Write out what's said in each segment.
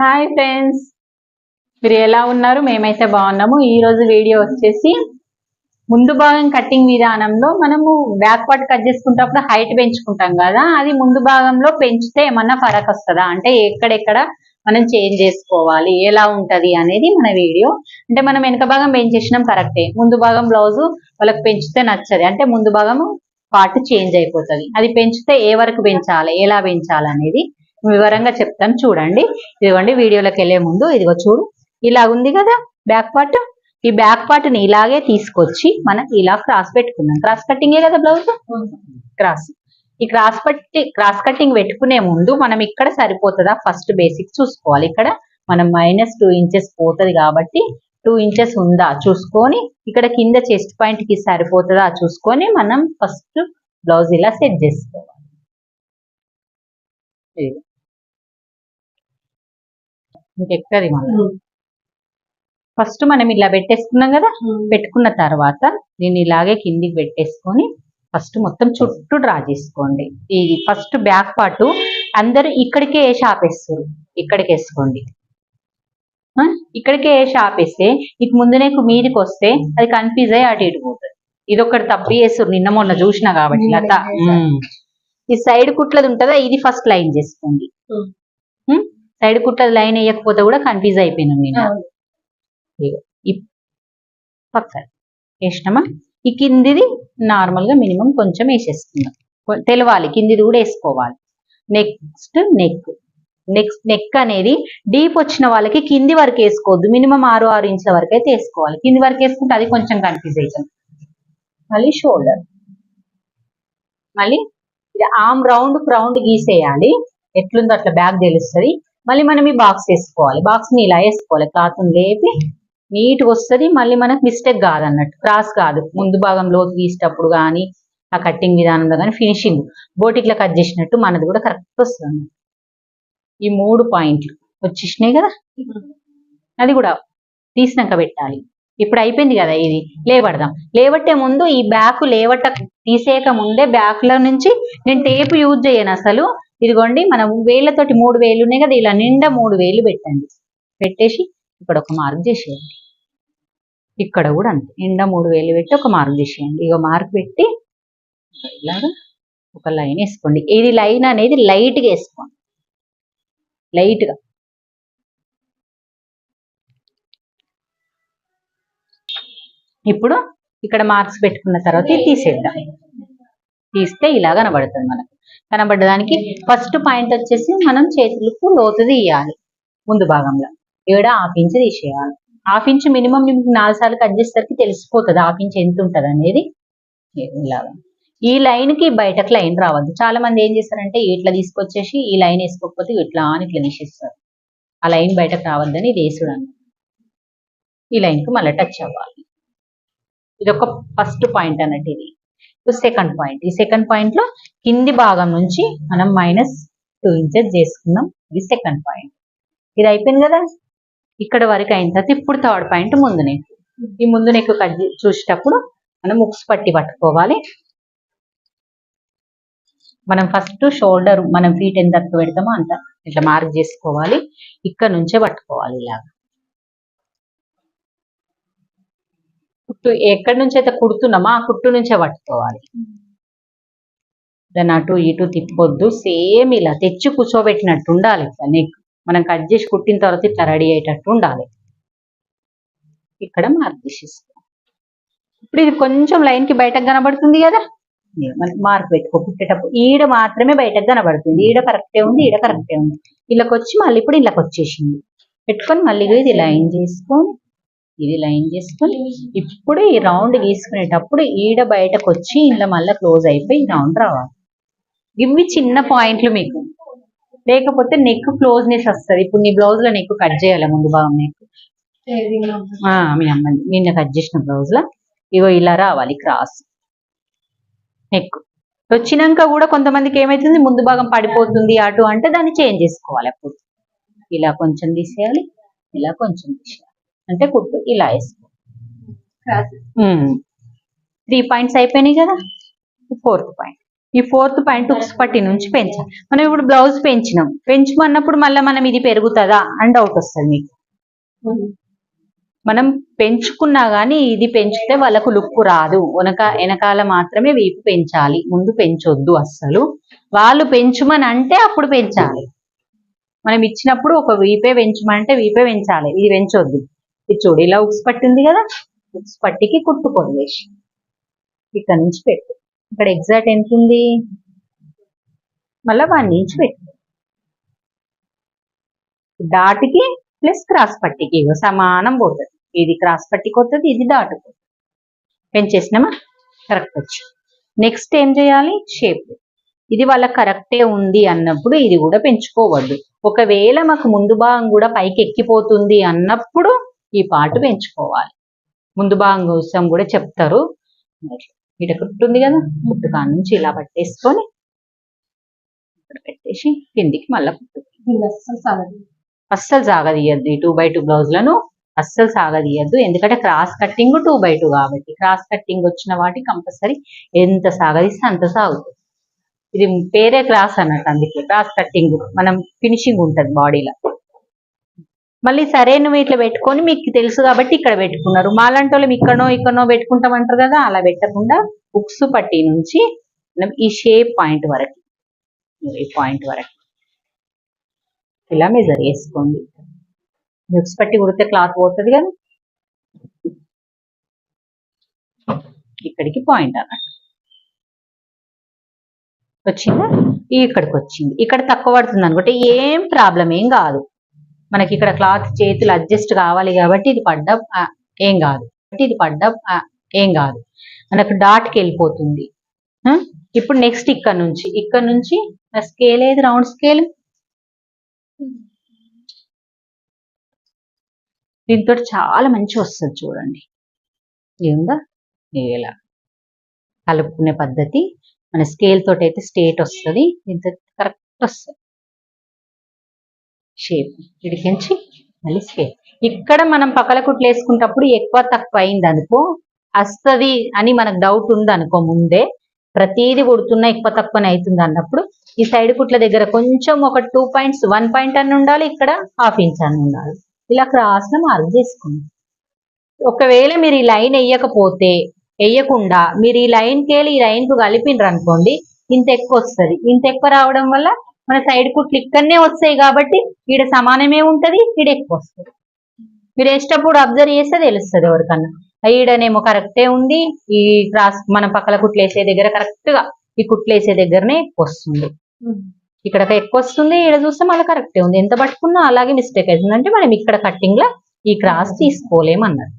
Hi friends, మీరు ఎలా ఉన్నారు? మేమైతే బాగున్నాము. ఈ రోజు వీడియో వచ్చేసి ముందు భాగం కటింగ్ విధానంలో మనము బ్యాక్ పార్ట్ కట్ చేసుకుంటప్పుడు హైట్ పెంచుకుంటాం కదా, అది ముందు భాగంలో పెంచితే ఏమన్నా ఫరక్ వస్తుందా అంటే ఎక్కడెక్కడ మనం చేంజ్ చేసుకోవాలి, ఎలా ఉంటది అనేది మన వీడియో. అంటే మనం వెనక భాగం పెంచేసినాం కరెక్టే, ముందు భాగం బ్లౌజు వాళ్ళకి పెంచితే నచ్చది అంటే ముందు భాగం పార్ట్ చేంజ్ అయిపోతుంది. అది పెంచితే ఏ వరకు పెంచాలి, ఎలా పెంచాలి అనేది వివరంగా చెప్తాను చూడండి. ఇదిగోండి వీడియోలోకి వెళ్లే ముందు ఇదిగో చూడు, ఇలా ఉంది కదా బ్యాక్ పార్ట్. ఈ బ్యాక్ పార్ట్ ని ఇలాగే తీసుకొచ్చి మనం ఇలా క్రాస్ పెట్టుకున్నాం. క్రాస్ కటింగే కదా బ్లౌజ్, క్రాస్. ఈ క్రాస్ కటింగ్ పెట్టుకునే ముందు మనం ఇక్కడ సరిపోతుందా ఫస్ట్ బేసిక్ చూసుకోవాలి. ఇక్కడ మనం -2 ఇంచెస్ పోతుంది కాబట్టి 2 ఇంచెస్ ఉందా చూసుకొని, ఇక్కడ కింద చెస్ట్ పాయింట్ కి సరిపోతుందా చూసుకొని మనం ఫస్ట్ బ్లౌజ్ ఇలా సెట్ చేసుకోవాలి. ఇంకెక్కది మనం ఫస్ట్ మనం ఇలా పెట్టేసుకున్నాం కదా, పెట్టుకున్న తర్వాత దీన్ని ఇలాగే కిందికి పెట్టేసుకొని ఫస్ట్ మొత్తం చుట్టూ డ్రా చేసుకోండి. ఈ ఫస్ట్ బ్యాక్ పార్ట్ అందరూ ఇక్కడికే వేసి ఆపేస్తారు, ఇక్కడికి వేసుకోండి. ఇక్కడికే వేసి ఆపేస్తే ఇక ముందునే మీదికి వస్తే అది కన్ఫ్యూజ్ అయ్యి అటు ఇటు పోతుంది. ఇది ఒకటి తప్పి వేస్తారు, నిన్న మొన్న చూసినా కాబట్టి. లత ఈ సైడ్ కుట్లది ఉంటుందా, ఇది ఫస్ట్ లైన్ చేసుకోండి. సైడ్ కుట్లది లైన్ వేయకపోతే కూడా కన్ఫ్యూజ్ అయిపోయినాం నేను. పక్కన వేసినామా, ఈ కిందిది నార్మల్ గా మినిమం కొంచెం వేసేసుకుందాం, తెలవాలి. కిందిది కూడా వేసుకోవాలి. నెక్స్ట్ నెక్ అనేది డీప్ వచ్చిన వాళ్ళకి కింది వరకు వేసుకోవద్దు, మినిమం 6 ఇంచుల వరకు అయితే వేసుకోవాలి. కింది వరకు వేసుకుంటే అది కొంచెం కన్ఫ్యూజ్ అవుతుంది. మళ్ళీ షోల్డర్, మళ్ళీ ఇది ఆర్మ్ రౌండ్ గీసేయాలి. ఎట్లుందో అట్లా బ్యాక్ తెలుస్తుంది. మళ్ళీ మనం ఈ బాక్స్ వేసుకోవాలి. బాక్స్ ని ఇలా వేసుకోవాలి, క్లాత్ లేపి నీట్గా వస్తుంది. మళ్ళీ మనకు మిస్టేక్ కాదన్నట్టు, క్రాస్ కాదు. ముందు భాగం లోతు తీసేటప్పుడు కానీ ఆ కట్టింగ్ విధానంలో కానీ ఫినిషింగ్ బోటిక్లో కట్ చేసినట్టు మనది కూడా కరెక్ట్ వస్తుంది. ఈ 3 పాయింట్లు వచ్చేసినాయి కదా, అది కూడా తీసినాక పెట్టాలి. ఇప్పుడు అయిపోయింది కదా, ఇది లేవడదాం. లేవట్టే ముందు ఈ బ్యాక్ తీసేయక ముందే బ్యాక్ లో నుంచి నేను టేప్ యూజ్ చేయను అసలు. ఇదిగోండి మనం వేళ్ళతోటి 3 వేలు ఉన్నాయి కదా, ఇలా నిండా 3 వేలు పెట్టండి. పెట్టేసి ఇక్కడ ఒక మార్క్ చేసేయండి. ఇక్కడ కూడా అంతే, నిండా 3 వేలు పెట్టి ఒక మార్క్ చేసేయండి. ఇక మార్క్ పెట్టి ఇలాగా ఒక లైన్ వేసుకోండి. ఇది లైన్ అనేది లైట్గా వేసుకోండి, లైట్గా. ఇప్పుడు ఇక్కడ మార్క్స్ పెట్టుకున్న తర్వాత ఇది తీసేద్దాం. తీస్తే ఇలా కనబడుతుంది మనకు. కనబడడానికి ఫస్ట్ పాయింట్ వచ్చేసి మనం చేతులకు లోతు తీయాలి. ముందు భాగంలో 1/2 ఇంచు తీసేయాలి. 1/2 ఇంచు మినిమం 4 సార్లు కట్ చేసేసరికి తెలిసిపోతుంది 1/2 ఇంచు ఎంత ఉంటుంది అనేది. ఇలాగా ఈ లైన్ కి బయటకు లైన్ రావద్దు. చాలా మంది ఏం చేస్తారంటే ఇట్లా తీసుకొచ్చేసి ఈ లైన్ వేసుకోకపోతే ఇట్లా అని ఇట్లా తీసేస్తారు. ఆ లైన్ బయటకు రావద్దని ఇది వేసుడు అన్నమాట. ఈ లైన్ కు మళ్ళీ టచ్ అవ్వాలి. ఇది ఒక ఫస్ట్ పాయింట్ అన్నట్టు. ఇది సెకండ్ పాయింట్. ఈ సెకండ్ పాయింట్ లో కింది భాగం నుంచి మనం -2 ఇంచెస్ చేసుకున్నాం. ఇది సెకండ్ పాయింట్. ఇది అయిపోయింది కదా, ఇక్కడ వరకు అయిన తర్వాత ఇప్పుడు థర్డ్ పాయింట్ ముందు నెక్. ఈ ముందు నెక్ కట్ చూసేటప్పుడు మనం ఉక్స్ పట్టి పట్టుకోవాలి. మనం ఫస్ట్ షోల్డర్ మనం ఫీట్ ఎంత పెడతామో అంత ఇట్లా మార్క్ చేసుకోవాలి. ఇక్కడ నుంచే పట్టుకోవాలి. ఇలాగా కుట్టు ఎక్కడి నుంచి అయితే కుడుతున్నామో ఆ కుట్టు నుంచే పట్టుకోవాలి. దాన్ని అటు ఇటు తిప్పొద్దు. సేమ్ ఇలా తెచ్చి కూర్చోబెట్టినట్టు ఉండాలి. నెక్ మనం కట్ చేసి కుట్టిన తర్వాత ఇట్లా రెడీ అయ్యేటట్టు ఉండాలి. ఇక్కడ మార్క్ చేసేసుకో. ఇప్పుడు ఇది కొంచెం లైన్ కి బయటకు కనబడుతుంది కదా, మార్క్ పెట్టుకో. కుట్టేటప్పుడు ఈడ మాత్రమే బయటకు కనబడుతుంది. ఈడ కరెక్టే ఉంది, ఈడ కరెక్టే ఉంది. ఇళ్ళకి వచ్చి మళ్ళీ ఇప్పుడు ఇళ్ళకి వచ్చేసింది. పెట్టుకొని మళ్ళీ ఇది లైన్ చేసుకొని ఇది లైన్ చేసుకొని ఇప్పుడు ఈ రౌండ్ గీసుకునేటప్పుడు ఈడ బయటకు వచ్చి ఇలా మళ్ళీ క్లోజ్ అయిపోయి రౌండ్ రావాలి. ఇవి చిన్న పాయింట్లు మీకు, లేకపోతే నెక్ క్లోజ్నెస్ వస్తుంది. ఇప్పుడు నీ బ్లౌజ్ లో నెక్ కట్ చేయాలి. ముందు భాగం నెక్ మీ అమ్మ నిన్న కట్ చేసిన బ్లౌజ్ లో ఇగో ఇలా రావాలి క్రాస్ నెక్. వచ్చినాక కూడా కొంతమందికి ఏమైతుంది, ముందు భాగం పడిపోతుంది అటు అంటే దాన్ని చేంజ్ చేసుకోవాలి. అప్పుడు ఇలా కొంచెం తీసేయాలి, ఇలా కొంచెం తీసేయాలి. అంటే కుట్టు ఇలా వేసుకో. 3 పాయింట్స్ అయిపోయినాయి కదా. 4th పాయింట్ ఈ 4th పాయింట్ ఉక్స్ పట్టి నుంచి పెంచాలి. మనం ఇప్పుడు బ్లౌజ్ పెంచమన్నప్పుడు మళ్ళీ మనం ఇది పెరుగుతుందా అని డౌట్ వస్తుంది మీకు. మనం పెంచుకున్నా గానీ ఇది పెంచితే వాళ్ళకు లుక్ రాదు. వెనకాల మాత్రమే వీపు పెంచాలి, ముందు పెంచొద్దు అస్సలు. వాళ్ళు పెంచుమని అంటే అప్పుడు పెంచాలి. మనం ఇచ్చినప్పుడు ఒక వీపే పెంచమంటే వీపే పెంచాలి, ఇది పెంచొద్దు. ఇది చూడు, ఇలా ఉక్స్ పట్టి ఉంది కదా, ఉక్స్ పట్టికి కుట్టు కొలివేసి ఇక్కడ నుంచి పెట్టు. ఇక్కడ ఎగ్జాక్ట్ ఎంత ఉంది, మళ్ళీ 1 ఇంచ్ పెట్టు. డాట్కి ప్లస్ క్రాస్ పట్టికి సమానం పోతుంది. ఇది క్రాస్ పట్టికి వస్తుంది, ఇది డాట్ పెంచేసినామా, కరెక్ట్ వచ్చి. నెక్స్ట్ ఏం చేయాలి, షేప్. ఇది వాళ్ళ కరెక్టే ఉంది అన్నప్పుడు ఇది కూడా పెంచుకోవద్దు. ఒకవేళ మాకు ముందు భాగం కూడా పైకి ఎక్కిపోతుంది అన్నప్పుడు ఈ పార్ట్ పెంచుకోవాలి. ముందు భాగం కోసం కూడా చెప్తారు. ఇట కుట్టు ఉంది కదా, కుట్టు కాడ నుంచి ఇలా పట్టేసుకొని ఇక్కడ పెట్టేసి కిందికి మళ్ళీ కుట్టు. అస్సలు సాగదీయద్దు ఈ 2x2 బ్లౌజ్లను, అస్సలు సాగదీయద్దు. ఎందుకంటే క్రాస్ కట్టింగ్ 2x2 కాబట్టి క్రాస్ కట్టింగ్ వచ్చిన వాటి కంపల్సరీ ఎంత సాగదీస్తే అంత సాగుతుంది. ఇది పేరే క్రాస్ అన్నట్టు, అందుకే క్రాస్ కట్టింగ్. మనం ఫినిషింగ్ ఉంటుంది బాడీలో. మళ్ళీ సరే నువ్వు ఇట్లా పెట్టుకొని మీకు తెలుసు కాబట్టి ఇక్కడ పెట్టుకున్నారు. మాలాంటి వాళ్ళు ఇక్కడనో పెట్టుకుంటామంటారు కదా, అలా పెట్టకుండా ఉక్స్ పట్టి నుంచి మనం ఈ షేప్ పాయింట్ వరకు, ఈ పాయింట్ వరకు ఇలా మెజర్ చేసుకోండి. ఉక్స్ పట్టి కుడితే క్లాత్ పోతుంది కదా, ఇక్కడికి పాయింట్ అన్నట్టు వచ్చిందా, ఇక్కడికి వచ్చింది. ఇక్కడ తక్కువ పడుతుంది అనుకుంటే ఏం ప్రాబ్లం ఏం కాదు. మనకి ఇక్కడ క్లాత్ చేతులు అడ్జస్ట్ కావాలి కాబట్టి ఇది పడ్డా ఏం కాదు, ఇది పడ్డా ఏం కాదు, మనకు డాట్కి వెళ్ళిపోతుంది. ఇప్పుడు నెక్స్ట్ ఇక్కడ నుంచి స్కేల్ ఏది, రౌండ్ స్కేల్. దీంతో చాలా మంచి వస్తుంది చూడండి. ఏముందా ఇలా కలుపుకునే పద్ధతి. మన స్కేల్ తోటి అయితే స్ట్రేట్ వస్తుంది, దీంతో కరెక్ట్ వస్తుంది షేప్. ఇడికించి మళ్ళీ స్కేల్. ఇక్కడ మనం పక్కల కుట్లు వేసుకుంటప్పుడు ఎక్కువ తక్కువ అయింది అనుకో, వస్తుంది అని మనకు డౌట్ ఉంది అనుకో, ముందే ప్రతిదీ కుడుతున్నా ఎక్కువ తక్కువనే అవుతుంది అన్నప్పుడు ఈ సైడ్ కుట్ల దగ్గర కొంచెం ఒక 2 పాయింట్స్ 1 పాయింట్ అని ఉండాలి, ఇక్కడ 1/2 ఇంచ్ అని ఉండాలి. ఇలా క్రాస్ లో మార్క్ చేసుకోండి. ఒకవేళ మీరు ఈ లైన్ వేయకుండా మీరు ఈ లైన్కి వెళ్ళి ఈ లైన్ కు కలిపినరు అనుకోండి, ఇంత ఎక్కువ వస్తుంది. ఇంత ఎక్కువ రావడం వల్ల మన సైడ్ కుట్లు ఇక్కడనే వస్తాయి కాబట్టి ఈడ సమానమే ఉంటది, ఈడ ఎక్కువ వస్తుంది. మీరు వేసేటప్పుడు అబ్జర్వ్ చేస్తే తెలుస్తుంది ఎవరికన్నా, ఈడనేమో కరెక్టే ఉంది, ఈ క్రాస్ మనం పక్కల కుట్లు వేసే దగ్గర కరెక్ట్ గా ఈ కుట్లు వేసే దగ్గరనే ఎక్కువ వస్తుంది, ఇక్కడ ఎక్కువ వస్తుంది, ఈడ చూస్తే మళ్ళీ కరెక్టే ఉంది. ఎంత పట్టుకున్నా అలాగే మిస్టేక్ అవుతుంది. అంటే మనం ఇక్కడ కట్టింగ్ లా ఈ క్రాస్ తీసుకోలేమన్నారు.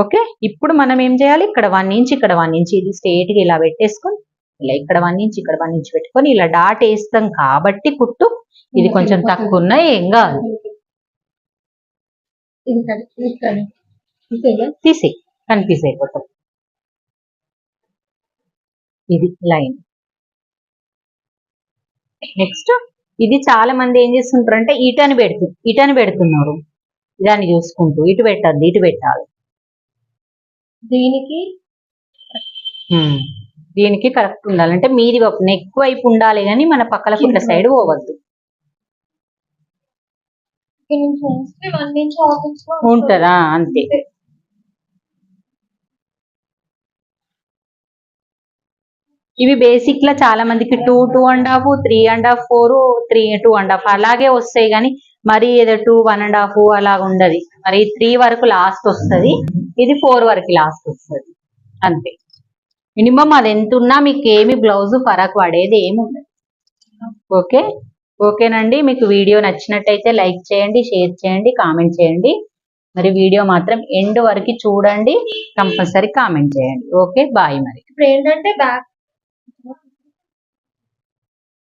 ఓకే, ఇప్పుడు మనం ఏం చేయాలి, ఇక్కడ 1 ఇంచ్ ఇక్కడ 1 ఇంచ్ ఇది స్ట్రేట్ గా ఇలా పెట్టేసుకొని ఇలా ఇక్కడ 1 ఇంచ్ ఇక్కడ 1 ఇంచ్ పెట్టుకొని ఇలా డాట్ వేస్తాం కాబట్టి కుట్టు ఇది కొంచెం తక్కువ ఉన్నా ఏం కాదు, తీసి కన్ఫ్యూజ్ అయిపోతాం. ఇది లైన్. నెక్స్ట్ ఇది చాలా మంది ఏం చేస్తుంటారు అంటే ఇటని పెడుతున్నారు, దాన్ని చూసుకుంటూ ఇటు పెట్టద్దు ఇటు పెట్టాలి. దీనికి కరెక్ట్ ఉండాలంటే మీది నెక్ వైపు ఉండాలి కానీ మన పక్కల కుట్ల సైడ్ పోవద్దు. ఉంటదా అంతే. ఇవి బేసిక్ లా చాలా మందికి 2, 2.5, 3.5, 4, 3, 2.5 అలాగే వస్తాయి కానీ మరి ఏదో 2, 1.5 అలాగ ఉండదు. మరి 3 వరకు లాస్ట్ వస్తుంది, ఇది 4 వరకు లాస్ట్ వస్తుంది అంతే. మినిమం అది ఎంత ఉన్నా మీకు ఏమి బ్లౌజ్ ఫరక్ పడేది ఏమి ఉండదు. ఓకేనండి. మీకు వీడియో నచ్చినట్టయితే లైక్ చేయండి, షేర్ చేయండి, కామెంట్ చేయండి. మరి వీడియో మాత్రం ఎండ్ వరకు చూడండి, కంపల్సరీ కామెంట్ చేయండి. Okay, bye. మరి ఇప్పుడు ఏంటంటే బ్యాక్